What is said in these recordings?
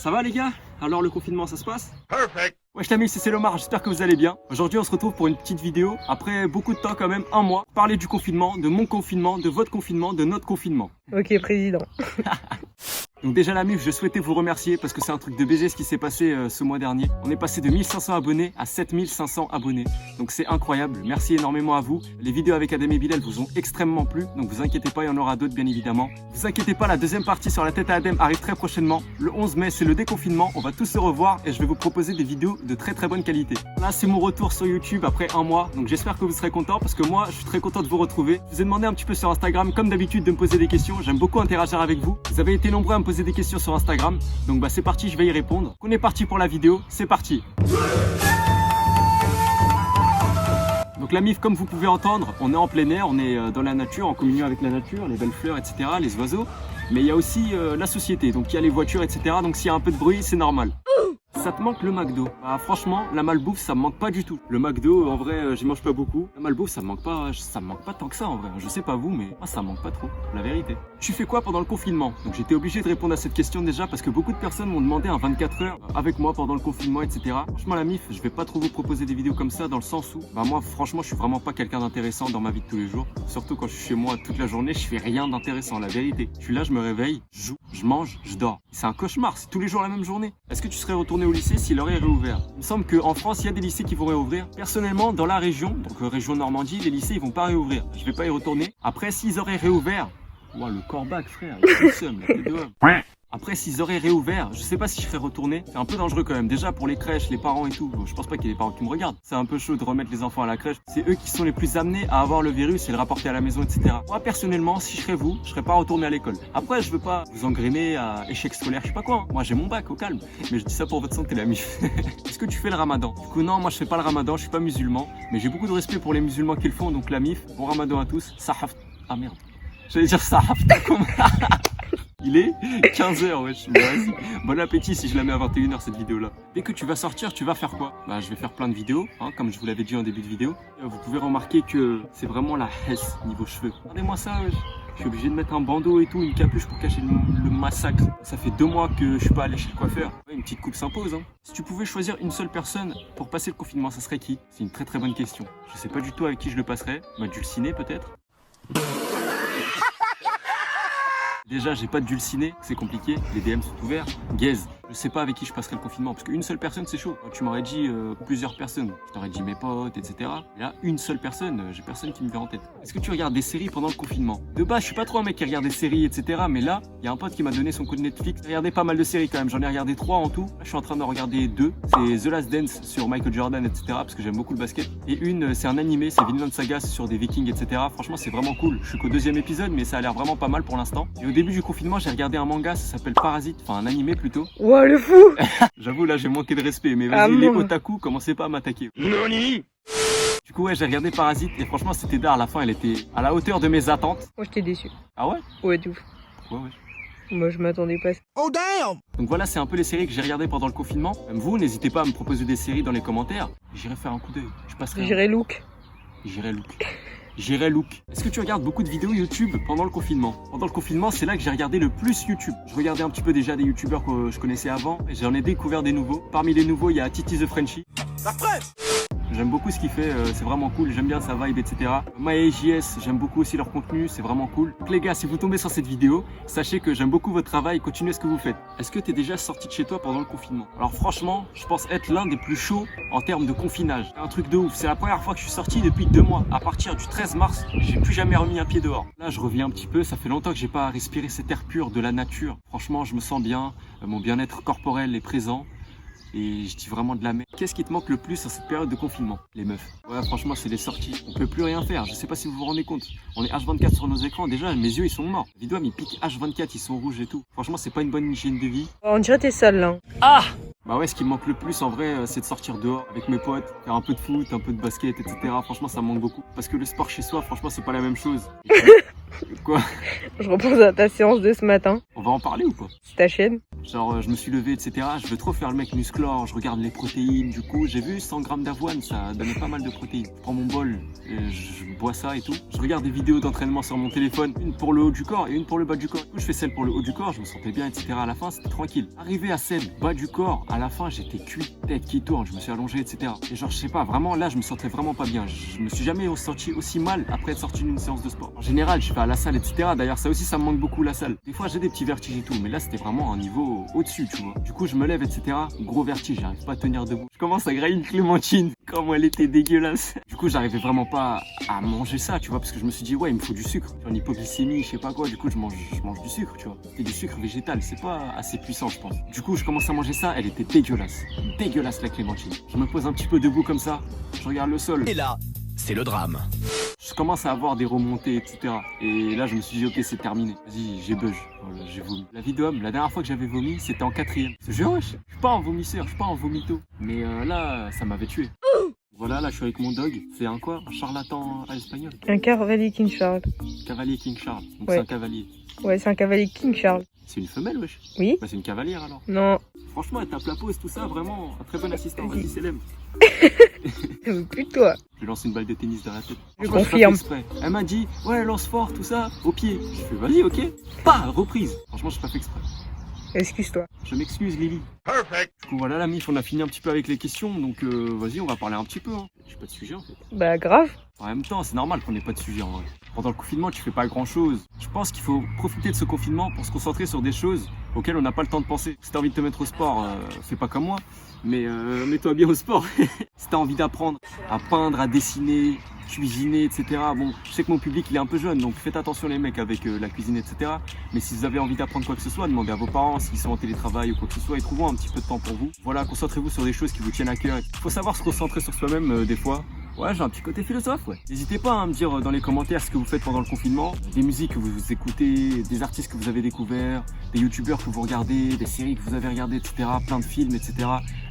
Ça va les gars? Alors le confinement ça se passe? Perfect. Wesh les amis, c'est Lomar, j'espère que vous allez bien. Aujourd'hui on se retrouve pour une petite vidéo, après beaucoup de temps quand même, un mois, parler du confinement, de mon confinement, de votre confinement, de notre confinement. Ok président. Donc déjà la MIF, je souhaitais vous remercier parce que c'est un truc de baiser ce qui s'est passé ce mois dernier. On est passé de 1500 abonnés à 7500 abonnés. Donc c'est incroyable, merci énormément à vous. Les vidéos avec Adem et Bilal vous ont extrêmement plu, donc vous inquiétez pas, il y en aura d'autres bien évidemment. Vous inquiétez pas, la deuxième partie sur la tête à Adem arrive très prochainement. Le 11 mai c'est le déconfinement, on va tous se revoir et je vais vous proposer des vidéos de très bonne qualité. Là c'est mon retour sur YouTube après un mois, donc j'espère que vous serez contents parce que moi je suis très content de vous retrouver. Je vous ai demandé un petit peu sur Instagram comme d'habitude de me poser des questions, j'aime beaucoup interagir avec vous. Vous avez été nombreux à me poser des questions sur Instagram, donc c'est parti, je vais y répondre. On est parti pour la vidéo, c'est parti. Donc la MIF, comme vous pouvez entendre, on est en plein air, on est dans la nature, en communion avec la nature, les belles fleurs, etc., les oiseaux. Mais il y a aussi la société, donc il y a les voitures, etc. Donc s'il y a un peu de bruit, c'est normal. Ça te manque le McDo? Bah franchement, la malbouffe, ça me manque pas du tout. Le McDo, en vrai, j'y mange pas beaucoup. La malbouffe, ça me manque pas tant que ça en vrai. Je sais pas vous, mais moi, ça me manque pas trop, la vérité. Tu fais quoi pendant le confinement? Donc j'étais obligé de répondre à cette question déjà parce que beaucoup de personnes m'ont demandé un 24 heures avec moi pendant le confinement, etc. Franchement, la MIF, je vais pas trop vous proposer des vidéos comme ça dans le sens où, bah moi, franchement, je suis vraiment pas quelqu'un d'intéressant dans ma vie de tous les jours. Surtout quand je suis chez moi toute la journée, je fais rien d'intéressant, la vérité. Je suis là, je me réveille, je joue, je mange, je dors. C'est un cauchemar, c'est tous les jours la même journée. Est-ce que tu serais retourné au lycée si l'horaire est réouvert? Il me semble qu'en France, il y a des lycées qui vont réouvrir. Personnellement, dans la région, donc région Normandie, les lycées, ils vont pas réouvrir. Je vais pas y retourner. Après, s'ils auraient réouvert, wow, le corbac, frère, il a le seum, la tête de homme. Après, s'ils auraient réouvert, je sais pas si je serais retourné. C'est un peu dangereux quand même. Déjà pour les crèches, les parents et tout. Bon, je pense pas qu'il y ait des parents qui me regardent. C'est un peu chaud de remettre les enfants à la crèche. C'est eux qui sont les plus amenés à avoir le virus et le rapporter à la maison, etc. Moi, personnellement, si je serais vous, je serais pas retourné à l'école. Après, je veux pas vous engrener à échec scolaire, je sais pas quoi. Hein. Moi, j'ai mon bac au calme. Mais je dis ça pour votre santé, la MIF. Est-ce que tu fais le ramadan? Du coup, non, moi, je fais pas le ramadan. Je suis pas musulman. Mais j'ai beaucoup de respect pour les musulmans qui le font. Donc, la MIF, bon ramadan à tous. Sahaf. Ah merde. J'allais dire sahaf. Il est 15h, wesh. Vas-y. Bon appétit si je la mets à 21h cette vidéo là. Dès que tu vas sortir, tu vas faire quoi? Bah je vais faire plein de vidéos, hein, comme je vous l'avais dit en début de vidéo. Vous pouvez remarquer que c'est vraiment la hesse niveau cheveux. Regardez-moi ça, wesh. Je suis obligé de mettre un bandeau et tout, une capuche pour cacher le massacre. Ça fait 2 mois que je suis pas allé chez le coiffeur. Ouais, une petite coupe s'impose. Hein. Si tu pouvais choisir une seule personne pour passer le confinement, ça serait qui? C'est une très bonne question. Je sais pas du tout avec qui je le passerais. Bah Dulciné peut-être. Déjà, j'ai pas de dulciné, c'est compliqué, les DM sont ouverts. Gaze, je sais pas avec qui je passerai le confinement, parce qu'une seule personne, c'est chaud. Tu m'aurais dit plusieurs personnes, je t'aurais dit mes potes, etc. Et là, une seule personne, j'ai personne qui me vient en tête. Est-ce que tu regardes des séries pendant le confinement? De base, je suis pas trop un mec qui regarde des séries, etc. Mais là, il y a un pote qui m'a donné son code Netflix. J'ai regardé pas mal de séries quand même, j'en ai regardé 3 en tout. Là, je suis en train de regarder 2. C'est The Last Dance sur Michael Jordan, etc. Parce que j'aime beaucoup le basket. Et une, c'est un animé, c'est Vinland Saga, c'est sur des Vikings, etc. Franchement, c'est vraiment cool. Je suis qu'au 2e épisode, mais ça a l'air vraiment pas mal pour l'instant. Et au début du confinement, j'ai regardé un manga, ça s'appelle Parasite, enfin un animé plutôt. Ouah le fou. J'avoue là j'ai manqué de respect, mais vas-y les otaku, commencez pas à m'attaquer. Noni. Du coup ouais j'ai regardé Parasite et franchement c'était d'art, à la fin elle était à la hauteur de mes attentes. Moi j'étais déçu. Ah ouais? Ouais de ouf. Pourquoi ouais? Moi je m'attendais pas. Oh damn! Donc voilà c'est un peu les séries que j'ai regardées pendant le confinement. Même vous n'hésitez pas à me proposer des séries dans les commentaires. J'irai faire un coup d'œil, je passerai. J'irai look. J'irai look. Est-ce que tu regardes beaucoup de vidéos YouTube pendant le confinement? Pendant le confinement, c'est là que j'ai regardé le plus YouTube. Je regardais un petit peu déjà des youtubeurs que je connaissais avant et j'en ai découvert des nouveaux. Parmi les nouveaux, il y a Titi the Frenchie. La fraîche! J'aime beaucoup ce qu'il fait, c'est vraiment cool, j'aime bien sa vibe, etc. MyJS, j'aime beaucoup aussi leur contenu, c'est vraiment cool. Donc les gars, si vous tombez sur cette vidéo, sachez que j'aime beaucoup votre travail, continuez ce que vous faites. Est-ce que tu es déjà sorti de chez toi pendant le confinement? Alors franchement, je pense être l'un des plus chauds en termes de confinage. C'est un truc de ouf, c'est la première fois que je suis sorti depuis 2 mois. À partir du 13 mars, j'ai plus jamais remis un pied dehors. Là, je reviens un petit peu, ça fait longtemps que j'ai pas respiré cet air pur de la nature. Franchement, je me sens bien, mon bien-être corporel est présent. Et je dis vraiment de la merde. Qu'est-ce qui te manque le plus en cette période de confinement? Les meufs. Ouais, franchement, c'est les sorties. On peut plus rien faire. Je sais pas si vous vous rendez compte. On est H24 sur nos écrans. Déjà, mes yeux, ils sont morts. Les doigts, ils piquent H24, ils sont rouges et tout. Franchement, c'est pas une bonne hygiène de vie. On dirait t'es sale là. Ah! Bah ouais, ce qui me manque le plus en vrai, c'est de sortir dehors avec mes potes, faire un peu de foot, un peu de basket, etc. Franchement, ça me manque beaucoup. Parce que le sport chez soi, franchement, c'est pas la même chose. Quoi? Je repense à ta séance de ce matin. On va en parler ou pas? C'est ta chaîne. Genre je me suis levé, etc. Je veux trop faire le mec musclore, je regarde les protéines. Du coup j'ai vu 100 grammes d'avoine, ça donnait pas mal de protéines. Je prends mon bol, je bois ça et tout. Je regarde des vidéos d'entraînement sur mon téléphone, une pour le haut du corps et une pour le bas du corps. Du coup je fais celle pour le haut du corps, je me sentais bien, etc. À la fin c'était tranquille. Arrivé à celle bas du corps, à la fin j'étais cuit, tête qui tourne, je me suis allongé, etc. Et genre je sais pas, vraiment là je me sentais vraiment pas bien. Je me suis jamais senti aussi mal après être sorti d'une séance de sport. En général je vais à la salle, etc. D'ailleurs ça aussi ça me manque beaucoup la salle. Des fois j'ai des petits vertiges et tout, mais là c'était vraiment un niveau au-dessus, tu vois. Du coup je me lève, etc. Gros vertige, j'arrive pas à tenir debout. Je commence à grailler une clémentine, comment elle était dégueulasse. Du coup j'arrivais vraiment pas à manger ça, tu vois, parce que je me suis dit ouais il me faut du sucre. J'ai une hypoglycémie, je sais pas quoi, du coup je mange du sucre, tu vois. C'est du sucre végétal, c'est pas assez puissant je pense. Du coup je commence à manger ça, elle était dégueulasse. Dégueulasse la clémentine. Je me pose un petit peu debout comme ça, je regarde le sol. Et là, c'est le drame. Je commence à avoir des remontées, etc. Et là, je me suis dit, ok, c'est terminé. Vas-y, j'ai buzz. Voilà, j'ai vomi. La vie d'homme, la dernière fois que j'avais vomi, c'était en 4e. Je te jure, wesh, je suis pas un vomisseur, je suis pas un vomito. Mais là, ça m'avait tué. Voilà, là, je suis avec mon dog. C'est un quoi? Un charlatan à l'espagnol. Un cavalier King Charles. Cavalier King Charles. Donc Ouais. c'est un cavalier. Ouais, c'est un cavalier King Charles. C'est une femelle, wesh. Oui? Bah, c'est une cavalière alors. Non. Franchement, elle tape la pose, tout ça, vraiment. Un très bon assistant. Vas-y, Célèbre. Plus que toi. Je lui lance une balle de tennis dans la tête. Je Franchement, confirme. j'ai pas fait exprès. Elle m'a dit, ouais, lance fort, tout ça, au pied. Je fais, vas-y, ok. Pas reprise. Franchement, j'ai pas fait exprès. Excuse-toi. Je m'excuse, Lily. Perfect. Du coup, voilà, la mif, on a fini un petit peu avec les questions. Donc, vas-y, on va parler un petit peu. Hein. J'ai pas de sujet, en fait. Bah grave. En même temps, c'est normal qu'on ait pas de sujet, en vrai. Pendant le confinement, tu fais pas grand-chose. Je pense qu'il faut profiter de ce confinement pour se concentrer sur des choses auxquelles on n'a pas le temps de penser. Si t'as envie de te mettre au sport, fais pas comme moi. Mais mets-toi bien au sport. Si t'as envie d'apprendre à peindre, à dessiner, cuisiner, etc. Bon, je sais que mon public il est un peu jeune, donc faites attention les mecs avec la cuisine, etc. Mais si vous avez envie d'apprendre quoi que ce soit, demandez à vos parents s'ils sont en télétravail ou quoi que ce soit et trouvons un petit peu de temps pour vous. Voilà, concentrez-vous sur des choses qui vous tiennent à cœur. Il faut savoir se concentrer sur soi-même des fois. Ouais, j'ai un petit côté philosophe, ouais. N'hésitez pas à me dire dans les commentaires ce que vous faites pendant le confinement, des musiques que vous écoutez, des artistes que vous avez découverts, des youtubeurs que vous regardez, des séries que vous avez regardées, etc. Plein de films, etc.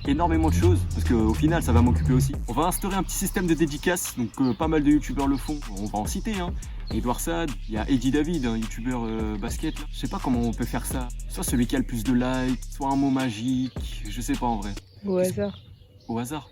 Énormément de choses, parce qu'au final, ça va m'occuper aussi. On va instaurer un petit système de dédicaces, donc pas mal de youtubeurs le font, on va en citer, hein. Edouard Saad, il y a Eddie David, un youtubeur basket. Là. Je sais pas comment on peut faire ça. Soit celui qui a le plus de likes, soit un mot magique, je sais pas en vrai. Au hasard. Au hasard.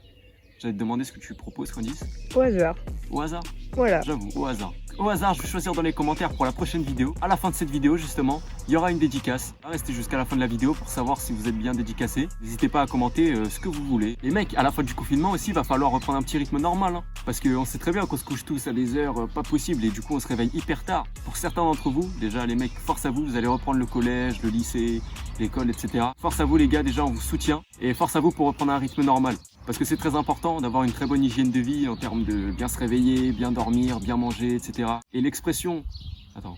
J'allais te demander ce que tu proposes, Candice. Au hasard. Au hasard. Voilà. J'avoue, au hasard. Au hasard, je vais choisir dans les commentaires pour la prochaine vidéo. À la fin de cette vidéo, justement, il y aura une dédicace. Restez jusqu'à la fin de la vidéo pour savoir si vous êtes bien dédicacé. N'hésitez pas à commenter ce que vous voulez. Et mec, à la fin du confinement aussi, il va falloir reprendre un petit rythme normal. Hein, parce qu'on sait très bien qu'on se couche tous à des heures pas possibles et du coup, on se réveille hyper tard. Pour certains d'entre vous, déjà les mecs, force à vous, vous allez reprendre le collège, le lycée, l'école, etc. Force à vous les gars, déjà on vous soutient. Et force à vous pour reprendre un rythme normal. Parce que c'est très important d'avoir une très bonne hygiène de vie en termes de bien se réveiller, bien dormir, bien manger, etc. Et l'expression... Attends.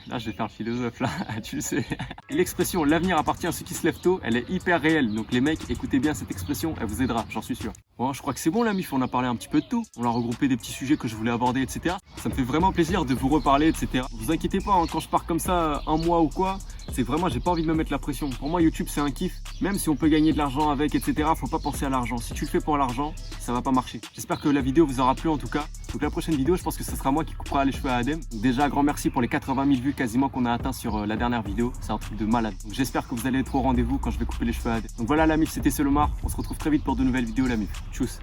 Là, je vais faire le philosophe, là, tu le sais. Et l'expression « l'avenir appartient à ceux qui se lèvent tôt », elle est hyper réelle. Donc les mecs, écoutez bien cette expression, elle vous aidera, j'en suis sûr. Bon, je crois que c'est bon la mif, on a parlé un petit peu de tout. On a regroupé des petits sujets que je voulais aborder, etc. Ça me fait vraiment plaisir de vous reparler, etc. Vous inquiétez pas, hein, quand je pars comme ça, un mois ou quoi, c'est vraiment, j'ai pas envie de me mettre la pression. Pour moi, YouTube, c'est un kiff. Même si on peut gagner de l'argent avec, etc., faut pas penser à l'argent. Si tu le fais pour l'argent, ça va pas marcher. J'espère que la vidéo vous aura plu en tout cas. Donc la prochaine vidéo, je pense que ce sera moi qui coupera les cheveux à Adem. Donc déjà, grand merci pour les 80 000 vues quasiment qu'on a atteint sur la dernière vidéo. C'est un truc de malade. Donc j'espère que vous allez être au rendez-vous quand je vais couper les cheveux à Adem. Donc voilà la mif, c'était Selomar. On se retrouve très vite pour de nouvelles vidéos la mif. Tchuss.